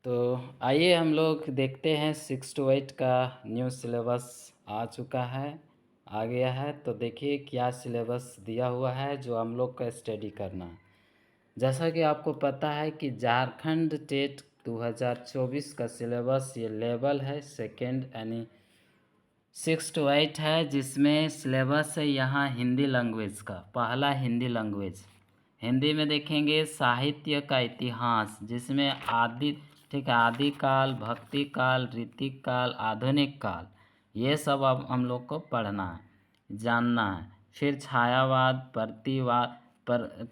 तो आइए हम लोग देखते हैं 6 to 8 का न्यू सिलेबस आ चुका है, आ गया है। तो देखिए क्या सिलेबस दिया हुआ है जो हम लोग का स्टडी करना है। जैसा कि आपको पता है कि झारखंड टेट 2024 का सिलेबस ये लेवल है सेकेंड यानी 6 to 8 है, जिसमें सिलेबस है यहाँ हिंदी लैंग्वेज का। पहला हिंदी लैंग्वेज, हिंदी में देखेंगे साहित्य का इतिहास, जिसमें आदि ठीक है आदि काल, भक्ति काल, ऋतिक काल, आधुनिक काल, ये सब अब हम लोग को पढ़ना है, जानना है। फिर छायावाद, प्रतिवाद,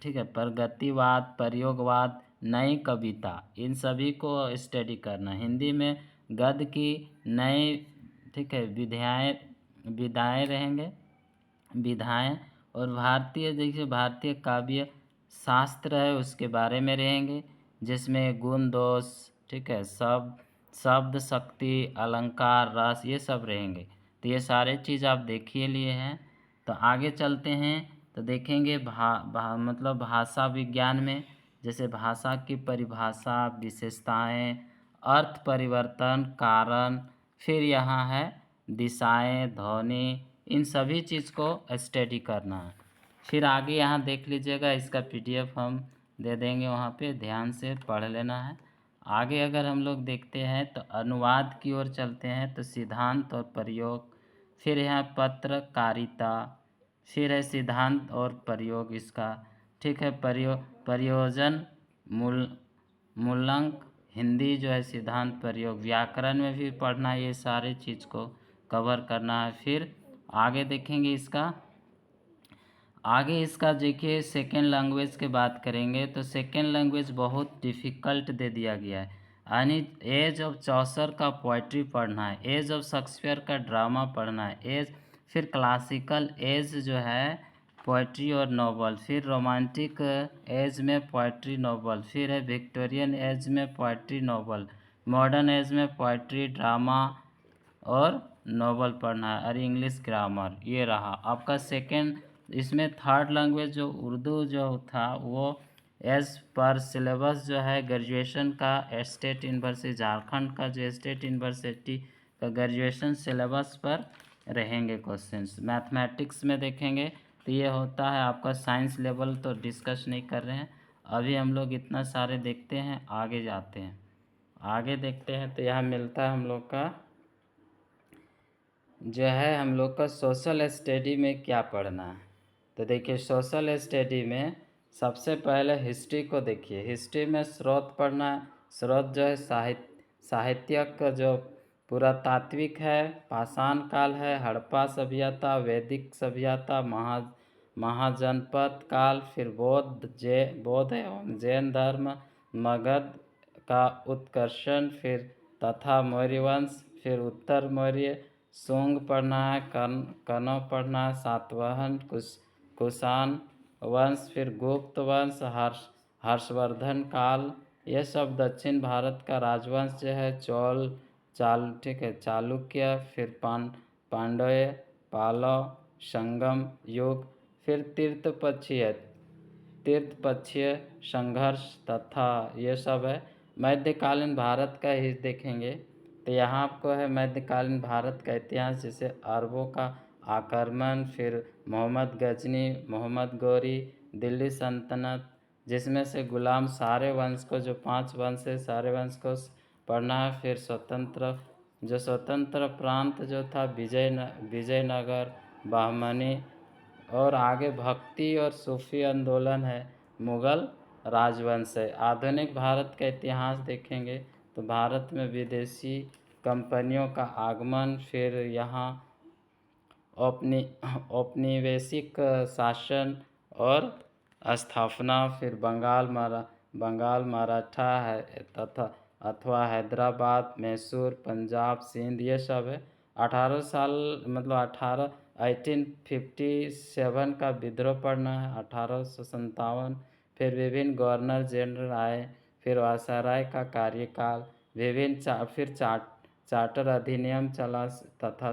ठीक है प्रगतिवाद, प्रयोगवाद, नई कविता, इन सभी को स्टडी करना। हिंदी में गद्य की नई ठीक है विधाएँ रहेंगे, विधाएँ। और भारतीय देखिए भारतीय काव्य शास्त्र है उसके बारे में रहेंगे, जिसमें गुण दोष ठीक है शब्द शक्ति अलंकार रस ये सब रहेंगे। तो ये सारे चीज़ आप देखिए लिए हैं। तो आगे चलते हैं तो देखेंगे मतलब भाषा विज्ञान में, जैसे भाषा की परिभाषा, विशेषताएं, अर्थ परिवर्तन, कारण, फिर यहाँ है दिशाएं, ध्वनि, इन सभी चीज़ को स्टडी करना है। फिर आगे यहाँ देख लीजिएगा, इसका पीडीएफ हम दे देंगे, वहाँ पे ध्यान से पढ़ लेना है। आगे अगर हम लोग देखते हैं तो अनुवाद की ओर चलते हैं, तो सिद्धांत और प्रयोग, फिर यहाँ पत्रकारिता, फिर है सिद्धांत और प्रयोग इसका ठीक है प्रयोजन, मूल मूलांक, हिंदी जो है सिद्धांत प्रयोग, व्याकरण में भी पढ़ना है, ये सारे चीज़ को कवर करना है। फिर आगे देखेंगे इसका देखिए सेकेंड लैंग्वेज की बात करेंगे तो सेकेंड लैंग्वेज बहुत डिफ़िकल्ट दे दिया गया है। यानी एज ऑफ चौसर का पोइट्री पढ़ना है, एज ऑफ शेक्सपियर का ड्रामा पढ़ना है, फिर क्लासिकल एज जो है पोइट्री और नॉवल, फिर रोमांटिक एज में पोइट्री नॉवल, फिर है विक्टोरियन एज में पोइट्री नॉवल, मॉडर्न एज में पोइट्री ड्रामा और नॉवल पढ़ना है, और इंग्लिश ग्रामर। ये रहा आपका सेकेंड। इसमें थर्ड लैंग्वेज जो उर्दू जो था वो एज पर सिलेबस जो है ग्रेजुएशन का स्टेट यूनिवर्सिटी झारखंड का जो स्टेट यूनिवर्सिटी का ग्रेजुएशन सिलेबस पर रहेंगे क्वेश्चंस। मैथमेटिक्स में देखेंगे तो ये होता है आपका साइंस लेवल, तो डिस्कस नहीं कर रहे हैं अभी हम लोग, इतना सारे देखते हैं। आगे जाते हैं, आगे देखते हैं तो यहाँ मिलता है हम लोग का जो है हम लोग का सोशल स्टडी में क्या पढ़ना है। तो देखिए सोशल स्टडी में सबसे पहले हिस्ट्री को देखिए। हिस्ट्री में स्रोत पढ़ना है। स्रोत जो है साहित्यक जो पुरातात्विक है, पाषाण काल है, हड़प्पा सभ्यता, वैदिक सभ्यता, महाजनपद काल, फिर बौद्ध एवं जैन धर्म, मगध का उत्कर्षण, फिर तथा मौर्य वंश, फिर उत्तर मौर्य, सोंग पढ़ना है, कनौ पढ़ना है, सातवाहन, कुषाण वंश, फिर गुप्त वंश, हर्षवर्धन काल, ये सब दक्षिण भारत का राजवंश जो है ठीक है चालुक्य, फिर पांड्य, पालव, संगम युग, फिर तीर्थ पक्षीय संघर्ष तथा ये सब है। मध्यकालीन भारत का ही देखेंगे तो यहाँ आपको है मध्यकालीन भारत का इतिहास, जैसे अरबों का आक्रमण, फिर मोहम्मद गजनी, मोहम्मद गौरी, दिल्ली सल्तनत, जिसमें से गुलाम सारे वंश को, जो 5 वंश है सारे वंश को पढ़ना है। फिर स्वतंत्र प्रांत जो था विजयनगर, बहमनी, और आगे भक्ति और सूफी आंदोलन है, मुगल राजवंश है। आधुनिक भारत का इतिहास देखेंगे तो भारत में विदेशी कंपनियों का आगमन, फिर यहाँ औपनिवेशिक शासन और स्थापना, फिर बंगाल मराठा है तथा अथवा हैदराबाद, मैसूर, पंजाब, सिंध, ये सब है। 18 साल मतलब 1857 का विद्रोह पढ़ना है, 1857। फिर विभिन्न गवर्नर जनरल आए, फिर वायसराय का कार्यकाल, फिर चार्टर अधिनियम चला तथा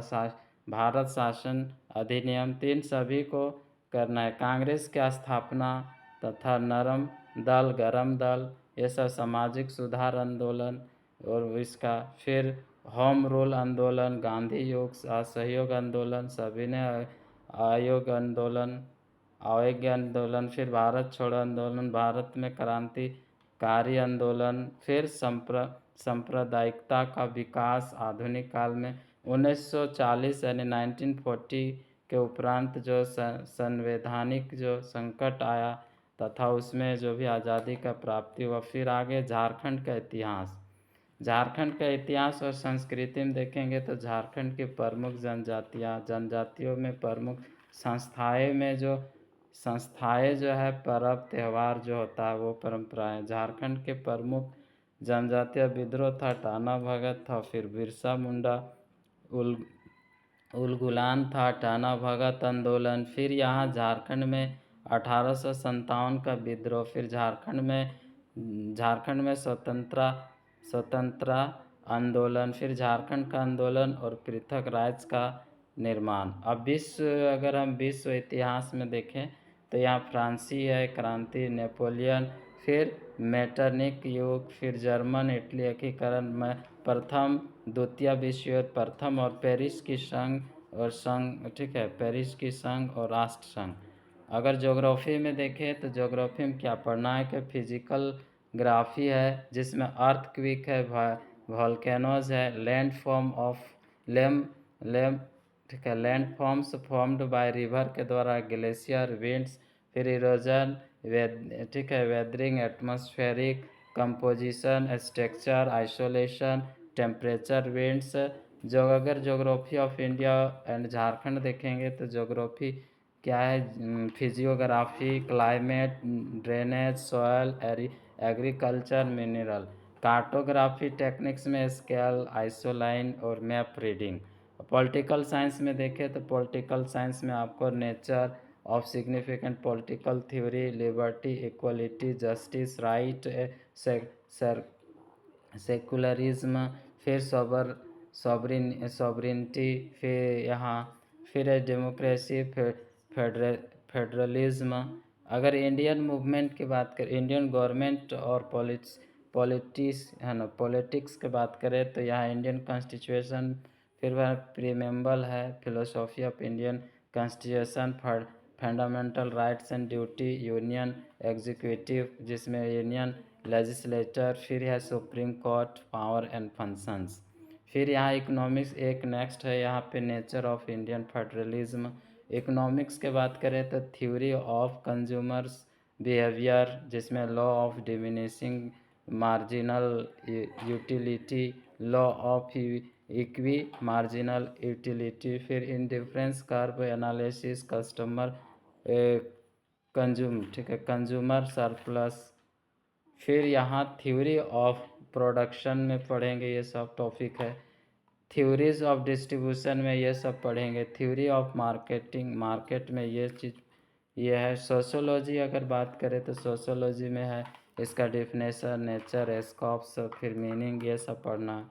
भारत शासन अधिनियम, तीन सभी को करना है। कांग्रेस की स्थापना तथा नरम दल, गरम दल, ये सब सामाजिक सुधार आंदोलन, और इसका फिर होम रूल आंदोलन, गांधी युग असहयोग आंदोलन, सविनय आयोग आंदोलन, अवज्ञा आंदोलन, फिर भारत छोड़ो आंदोलन, भारत में क्रांतिकारी आंदोलन, फिर सांप्रदायिकता का विकास आधुनिक काल में 1940 यानी 1940 के उपरांत जो संवैधानिक जो संकट आया तथा उसमें जो भी आज़ादी का प्राप्ति हुआ। फिर आगे झारखंड का इतिहास, झारखंड का इतिहास और संस्कृति में देखेंगे तो झारखंड की प्रमुख जनजातियों में प्रमुख संस्थाएं जो है पर्व त्यौहार जो होता है वो परंपराएं। झारखंड के प्रमुख जनजातीय विद्रोह था टाना भगत था, फिर बिरसा मुंडा, उल उलगुलान था, टाना भगत आंदोलन। फिर यहाँ झारखंड में 1857 का विद्रोह, फिर झारखंड में स्वतंत्रता आंदोलन, फिर झारखंड का आंदोलन और पृथक राज्य का निर्माण। अब अगर हम विश्व इतिहास में देखें तो यहाँ फ्रांसी है, क्रांति, नेपोलियन, फिर मेटरनिक युग, फिर जर्मन इटली एकीकरण में प्रथम द्वितीय विश्व युद्ध, प्रथम और पेरिस की संघ और संघ, ठीक है, पेरिस की संघ और राष्ट्र संघ। अगर ज्योग्राफी में देखें तो ज्योग्राफी में क्या पढ़ना है कि फिजिकल ग्राफी है जिसमें अर्थक्वेक है, वॉल्केनोज है, लैंड फॉर्म ऑफ लेम लेम ठीक है, land forms formed by river के द्वारा, ग्लेशियर, विंड्स, फिर इरोजन, ठीक है, weathering, atmospheric composition, structure, isolation, temperature, winds. जो अगर geography of India and Jharkhand देखेंगे तो ज्योग्राफी क्या है, physiography, climate, drainage, soil, agriculture, mineral. Cartography techniques में स्केल, आइसोलाइन और मैप रीडिंग। पॉलिटिकल साइंस में देखें तो पॉलिटिकल साइंस में आपको nature of significant political theory, liberty, equality, justice, right, secularism, फिर सॉवरिनिटी, फिर डेमोक्रेसी, फेडरलिज्म। अगर इंडियन मूवमेंट की बात करें, इंडियन गवर्नमेंट और पॉलिटिक्स की बात करें तो यहाँ इंडियन कॉन्स्टिट्यूशन, फिर वह प्रीमेम्बल है, philosophy of Indian constitution, fundamental rights and duty, union executive जिसमें यूनियन लेजिस्लेटर, फिर है supreme court, power and functions. फिर यहाँ इकोनॉमिक्स एक नेक्स्ट है, यहाँ पे nature of Indian federalism. Economics के बात करें तो थ्योरी ऑफ कंज्यूमर्स बिहेवियर जिसमें law of diminishing marginal utility, law of equi marginal utility, फिर इंडिफरेंस कर्व एनालिसिस, कस्टमर ठीक है, कंज्यूमर सरप्लस। फिर यहाँ थ्योरी ऑफ प्रोडक्शन में पढ़ेंगे, ये सब टॉपिक है। थ्योरीज ऑफ डिस्ट्रीब्यूशन में ये सब पढ़ेंगे। थ्योरी ऑफ मार्केटिंग, मार्केट में ये है। सोशोलॉजी अगर बात करें तो सोशोलॉजी में है इसका डिफिनेशन, नेचर, स्कोप्स, फिर मीनिंग, ये सब पढ़ना है।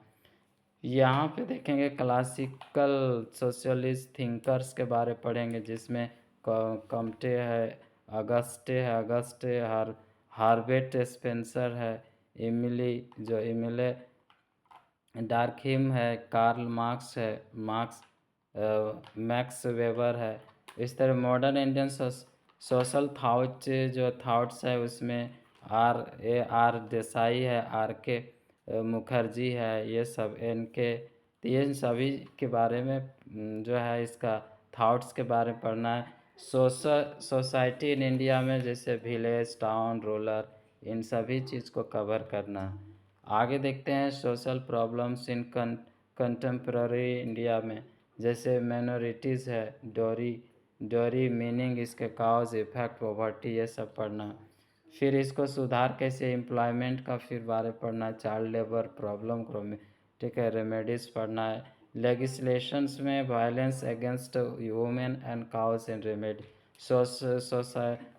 यहाँ पे देखेंगे क्लासिकल सोशलिस्ट थिंकर्स के बारे पढ़ेंगे जिसमें कम्टे है, अगस्टे हार्बर्ट स्पेंसर है, इमिले डार्खिम है, कार्ल मार्क्स है, मैक्स वेबर है। इस तरह मॉडर्न इंडियन सोशल थॉट्स है उसमें आर देसाई है, R K मुखर्जी है, ये सब N K, तो ये सभी के बारे में जो है इसका थॉट्स के बारे में पढ़ना है। सोसाइटी इन इंडिया में जैसे विलेज, टाउन, रूरल, इन सभी चीज़ को कवर करना है। आगे देखते हैं social problems in contemporary India में, जैसे माइनॉरिटीज़ है, डोरी मीनिंग, इसके काज, इफेक्ट, पॉवर्टी, ये सब पढ़ना। फिर इसको सुधार कैसे, एम्प्लॉयमेंट का फिर बारे पढ़ना है, चाइल्ड लेबर प्रॉब्लम को, ठीक है, रेमेडीज़ पढ़ना है। लेगिस्लेशंस में violence against women and cause and remedy,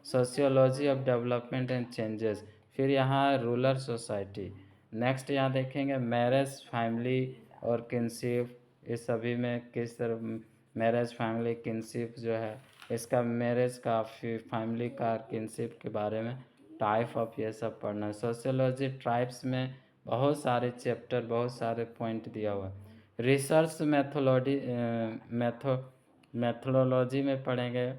sociology of development and changes, फिर यहाँ रूरल सोसाइटी। नेक्स्ट यहाँ देखेंगे मैरिज, फैमिली और किनशिप, इस सभी में किस तरह मैरिज, फैमिली, किनशिप जो है इसका, मैरिज का, फैमिली का, किनशिप के बारे में टाइप ऑफ ये सब पढ़ना है। सोशियोलॉजी ट्राइब्स में बहुत सारे चैप्टर, बहुत सारे पॉइंट दिया हुआ है। रिसर्च मैथोडोलॉजी में पढ़ेंगे,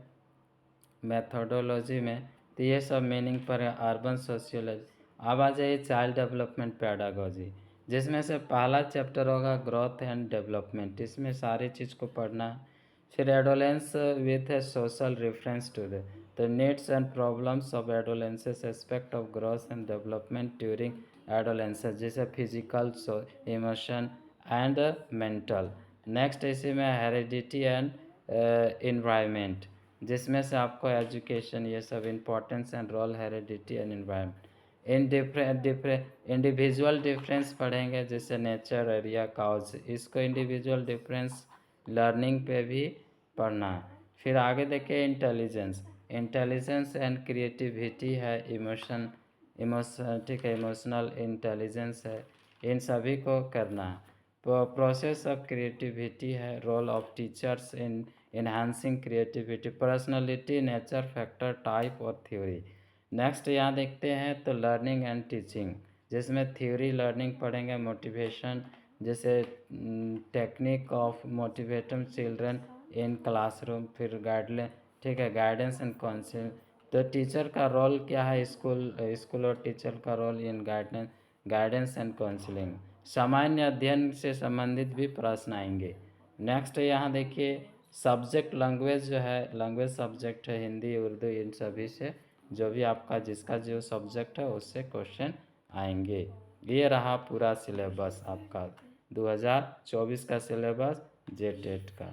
मैथोडोलॉजी में, तो ये सब मीनिंग पर है। Urban sociology. अब आ जाइए चाइल्ड डेवलपमेंट पैडागोजी, जिसमें से पहला चैप्टर होगा ग्रोथ एंड डेवलपमेंट, इसमें सारी चीज़ को पढ़ना है। फिर adolescence with a social reference to the needs and problems of adolescences, aspect of growth and development during adolescences, जैसे physical, emotion and mental. Next इसी में हेरिडिटी एंड इन्वायरमेंट, जिसमें से आपको एजुकेशन, ये सब importance and role, heredity and environment. Individual difference पढ़ेंगे, जैसे नेचर, एरिया, काउज, इसको इंडिविजुअल डिफरेंस लर्निंग पे भी पढ़ना है। फिर आगे देखिए इंटेलिजेंस, इंटेलिजेंस एंड क्रिएटिविटी है, ठीक है, इमोशनल इंटेलिजेंस है, इन सभी को करना है। प्रोसेस ऑफ क्रिएटिविटी है, role of teachers in enhancing creativity, personality, nature, factor, type और थ्योरी। नेक्स्ट यहाँ देखते हैं तो लर्निंग एंड टीचिंग, जिसमें थ्योरी लर्निंग पढ़ेंगे, मोटिवेशन, जैसे technique of motivating children in classroom. फिर गाइडलाइन, ठीक है, गाइडेंस एंड काउंसिलिंग, तो टीचर का रोल क्या है, स्कूल और टीचर का role in guidance and counselling. सामान्य अध्ययन से संबंधित भी प्रश्न आएंगे। नेक्स्ट यहाँ देखिए सब्जेक्ट, लैंग्वेज जो है, लैंग्वेज सब्जेक्ट है, हिंदी, उर्दू, इन सभी से जो भी आपका जिसका जो सब्जेक्ट है उससे क्वेश्चन आएंगे। ये रहा पूरा सिलेबस आपका 2024 का सिलेबस जेटेट का।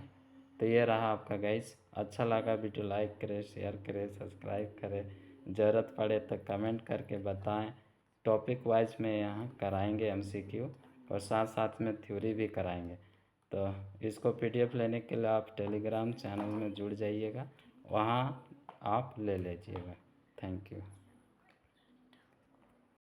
तो ये रहा आपका गाइस। अच्छा लगा वीडियो लाइक करें, शेयर करें, सब्सक्राइब करें, ज़रूरत पड़े तो कमेंट करके बताएं। टॉपिक वाइज में यहाँ कराएंगे एमसीक्यू, और साथ साथ में थ्योरी भी कराएंगे। तो इसको पीडीएफ लेने के लिए आप टेलीग्राम चैनल में जुड़ जाइएगा, वहाँ आप ले लीजिएगा। Thank you.